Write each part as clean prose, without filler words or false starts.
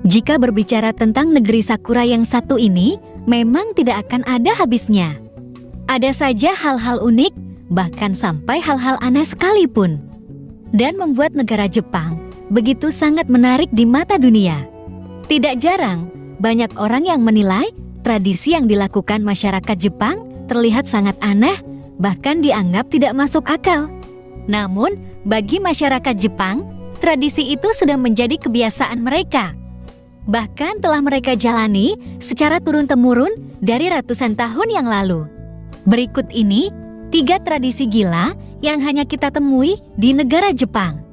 Jika berbicara tentang negeri Sakura yang satu ini, memang tidak akan ada habisnya. Ada saja hal-hal unik, bahkan sampai hal-hal aneh sekalipun. Dan membuat negara Jepang begitu sangat menarik di mata dunia. Tidak jarang, banyak orang yang menilai tradisi yang dilakukan masyarakat Jepang terlihat sangat aneh, bahkan dianggap tidak masuk akal. Namun, bagi masyarakat Jepang, tradisi itu sudah menjadi kebiasaan mereka. Bahkan telah mereka jalani secara turun-temurun dari ratusan tahun yang lalu. Berikut ini 3 tradisi gila yang hanya kita temui di negara Jepang.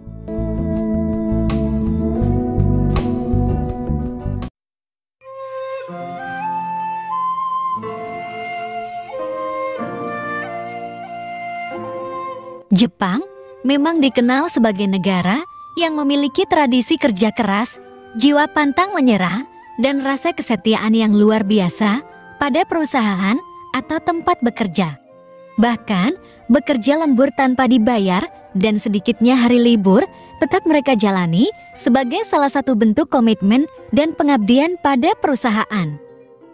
Jepang memang dikenal sebagai negara yang memiliki tradisi kerja keras, jiwa pantang menyerah, dan rasa kesetiaan yang luar biasa pada perusahaan atau tempat bekerja. Bahkan, bekerja lembur tanpa dibayar dan sedikitnya hari libur tetap mereka jalani sebagai salah satu bentuk komitmen dan pengabdian pada perusahaan.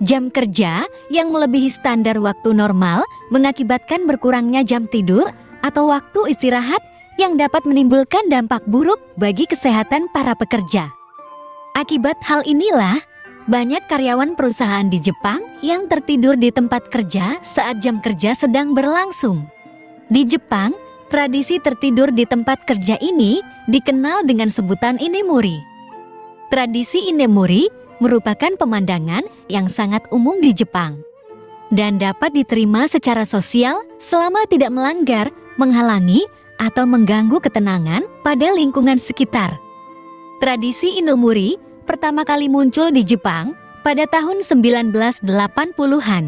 Jam kerja yang melebihi standar waktu normal mengakibatkan berkurangnya jam tidur atau waktu istirahat yang dapat menimbulkan dampak buruk bagi kesehatan para pekerja. Akibat hal inilah, banyak karyawan perusahaan di Jepang yang tertidur di tempat kerja saat jam kerja sedang berlangsung. Di Jepang, tradisi tertidur di tempat kerja ini dikenal dengan sebutan inemuri. Tradisi inemuri merupakan pemandangan yang sangat umum di Jepang dan dapat diterima secara sosial selama tidak melanggar, menghalangi, atau mengganggu ketenangan pada lingkungan sekitar. Tradisi inemuri pertama kali muncul di Jepang pada tahun 1980-an.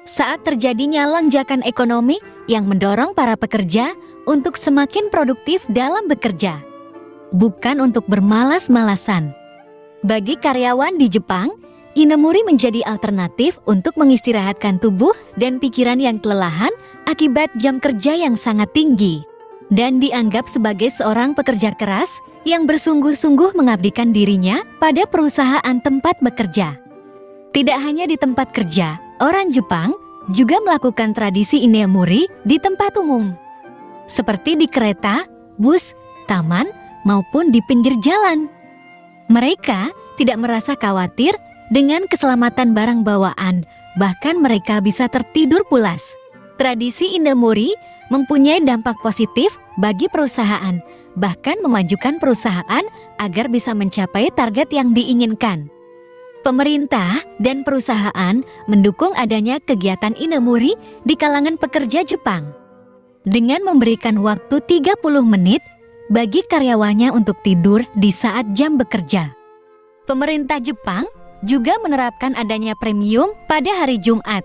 Saat terjadinya lonjakan ekonomi yang mendorong para pekerja untuk semakin produktif dalam bekerja, bukan untuk bermalas-malasan. Bagi karyawan di Jepang, inemuri menjadi alternatif untuk mengistirahatkan tubuh dan pikiran yang kelelahan akibat jam kerja yang sangat tinggi, dan dianggap sebagai seorang pekerja keras yang bersungguh-sungguh mengabdikan dirinya pada perusahaan tempat bekerja. Tidak hanya di tempat kerja, orang Jepang juga melakukan tradisi inemuri di tempat umum, seperti di kereta, bus, taman, maupun di pinggir jalan. Mereka tidak merasa khawatir dengan keselamatan barang bawaan, bahkan mereka bisa tertidur pulas. Tradisi inemuri mempunyai dampak positif bagi perusahaan, bahkan memajukan perusahaan agar bisa mencapai target yang diinginkan. Pemerintah dan perusahaan mendukung adanya kegiatan inemuri di kalangan pekerja Jepang dengan memberikan waktu 30 menit bagi karyawannya untuk tidur di saat jam bekerja. Pemerintah Jepang juga menerapkan adanya premium pada hari Jumat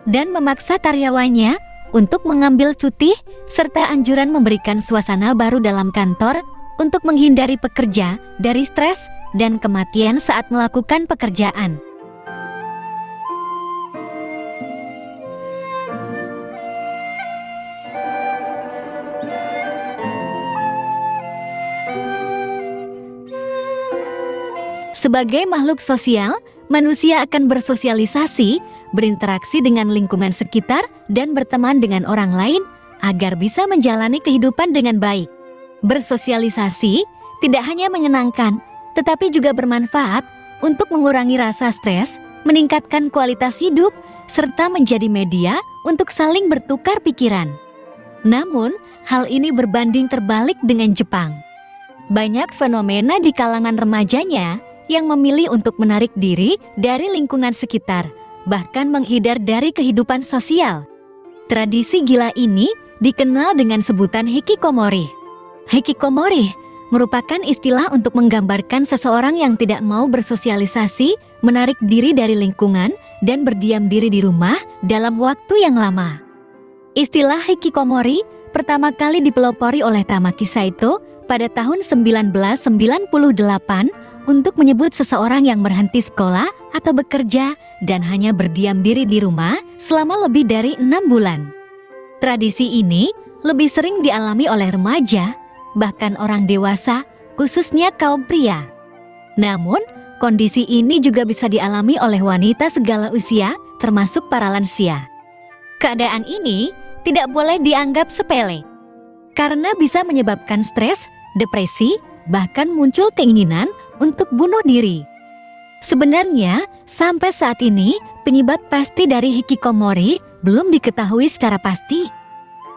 dan memaksa karyawannya untuk mengambil cuti serta anjuran memberikan suasana baru dalam kantor untuk menghindari pekerja dari stres dan kematian saat melakukan pekerjaan. Sebagai makhluk sosial, manusia akan bersosialisasi, berinteraksi dengan lingkungan sekitar, dan berteman dengan orang lain agar bisa menjalani kehidupan dengan baik. Bersosialisasi tidak hanya menyenangkan, tetapi juga bermanfaat untuk mengurangi rasa stres, meningkatkan kualitas hidup, serta menjadi media untuk saling bertukar pikiran. Namun, hal ini berbanding terbalik dengan Jepang. Banyak fenomena di kalangan remajanya yang memilih untuk menarik diri dari lingkungan sekitar, bahkan menghindar dari kehidupan sosial. Tradisi gila ini dikenal dengan sebutan hikikomori. Hikikomori merupakan istilah untuk menggambarkan seseorang yang tidak mau bersosialisasi, menarik diri dari lingkungan, dan berdiam diri di rumah dalam waktu yang lama. Istilah hikikomori pertama kali dipelopori oleh Tamaki Saito pada tahun 1998 untuk menyebut seseorang yang berhenti sekolah atau bekerja dan hanya berdiam diri di rumah selama lebih dari 6 bulan. Tradisi ini lebih sering dialami oleh remaja, bahkan orang dewasa, khususnya kaum pria. Namun, kondisi ini juga bisa dialami oleh wanita segala usia, termasuk para lansia. Keadaan ini tidak boleh dianggap sepele, karena bisa menyebabkan stres, depresi, bahkan muncul keinginan untuk bunuh diri. Sebenarnya, sampai saat ini, penyebab pasti dari hikikomori belum diketahui secara pasti.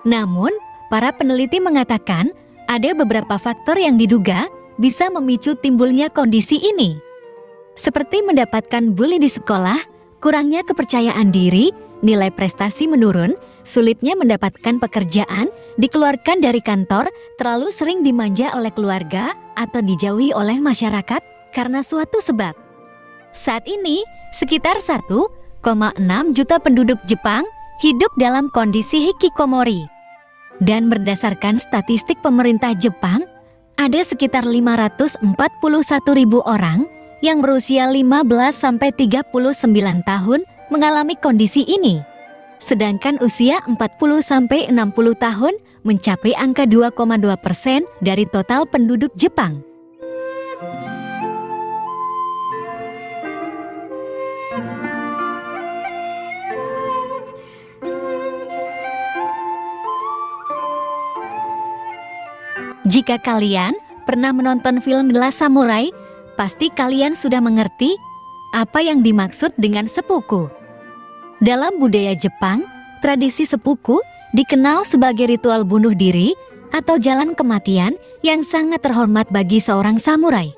Namun, para peneliti mengatakan ada beberapa faktor yang diduga bisa memicu timbulnya kondisi ini. Seperti mendapatkan bully di sekolah, kurangnya kepercayaan diri, nilai prestasi menurun, sulitnya mendapatkan pekerjaan, dikeluarkan dari kantor, terlalu sering dimanja oleh keluarga, atau dijauhi oleh masyarakat karena suatu sebab. Saat ini, sekitar 1,6 juta penduduk Jepang hidup dalam kondisi hikikomori. Dan berdasarkan statistik pemerintah Jepang, ada sekitar 541.000 orang yang berusia 15-39 tahun mengalami kondisi ini. Sedangkan usia 40-60 tahun mencapai angka 2,2% dari total penduduk Jepang. Jika kalian pernah menonton film The Last Samurai, pasti kalian sudah mengerti apa yang dimaksud dengan sepuku. Dalam budaya Jepang, tradisi sepuku dikenal sebagai ritual bunuh diri atau jalan kematian yang sangat terhormat bagi seorang samurai.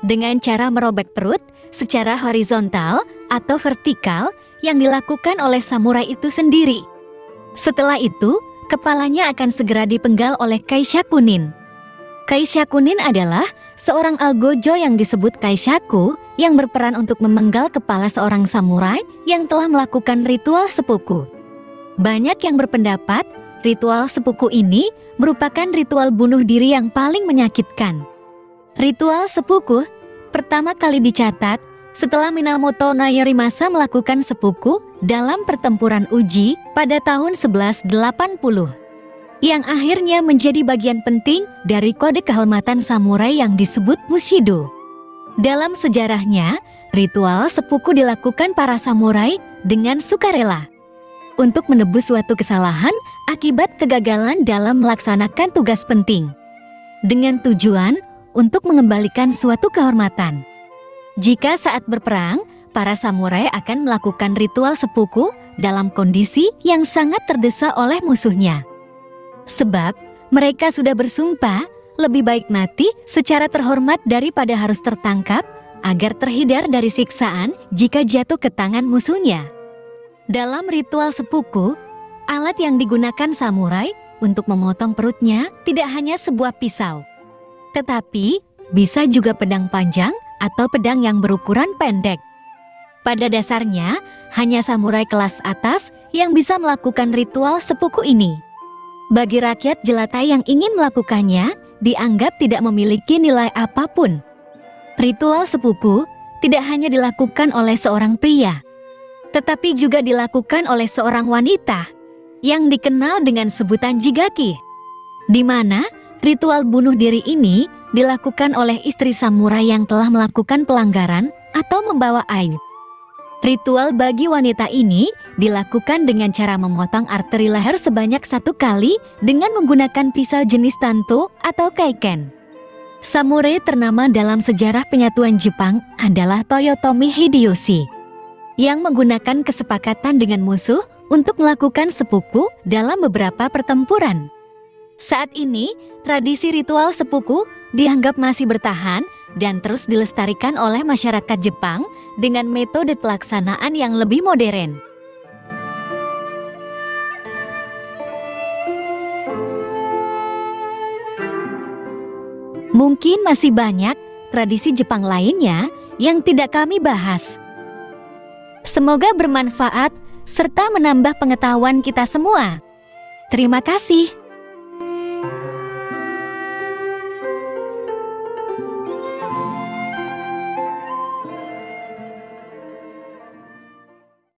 Dengan cara merobek perut secara horizontal atau vertikal yang dilakukan oleh samurai itu sendiri. Setelah itu, kepalanya akan segera dipenggal oleh kaishakunin. Kaishakunin adalah seorang algojo yang disebut kaishaku yang berperan untuk memenggal kepala seorang samurai yang telah melakukan ritual sepuku. Banyak yang berpendapat ritual sepuku ini merupakan ritual bunuh diri yang paling menyakitkan. Ritual sepuku pertama kali dicatat setelah Minamoto Nayorimasa melakukan sepuku dalam pertempuran Uji pada tahun 1180, yang akhirnya menjadi bagian penting dari kode kehormatan samurai yang disebut Mushido. Dalam sejarahnya, ritual sepuku dilakukan para samurai dengan sukarela untuk menebus suatu kesalahan akibat kegagalan dalam melaksanakan tugas penting, dengan tujuan untuk mengembalikan suatu kehormatan. Jika saat berperang, para samurai akan melakukan ritual sepuku dalam kondisi yang sangat terdesak oleh musuhnya. Sebab mereka sudah bersumpah lebih baik mati secara terhormat daripada harus tertangkap agar terhindar dari siksaan jika jatuh ke tangan musuhnya. Dalam ritual sepuku, alat yang digunakan samurai untuk memotong perutnya tidak hanya sebuah pisau, tetapi bisa juga pedang panjang atau pedang yang berukuran pendek. Pada dasarnya, hanya samurai kelas atas yang bisa melakukan ritual sepuku ini. Bagi rakyat jelata yang ingin melakukannya, dianggap tidak memiliki nilai apapun. Ritual sepuku tidak hanya dilakukan oleh seorang pria, tetapi juga dilakukan oleh seorang wanita yang dikenal dengan sebutan jigaki, di mana ritual bunuh diri ini dilakukan oleh istri samurai yang telah melakukan pelanggaran atau membawa aib. Ritual bagi wanita ini dilakukan dengan cara memotong arteri leher sebanyak 1 kali dengan menggunakan pisau jenis tanto atau kaiken. Samurai ternama dalam sejarah penyatuan Jepang adalah Toyotomi Hideyoshi, yang menggunakan kesepakatan dengan musuh untuk melakukan sepuku dalam beberapa pertempuran. Saat ini, tradisi ritual sepuku dianggap masih bertahan dan terus dilestarikan oleh masyarakat Jepang dengan metode pelaksanaan yang lebih modern. Mungkin masih banyak tradisi Jepang lainnya yang tidak kami bahas. Semoga bermanfaat serta menambah pengetahuan kita semua. Terima kasih.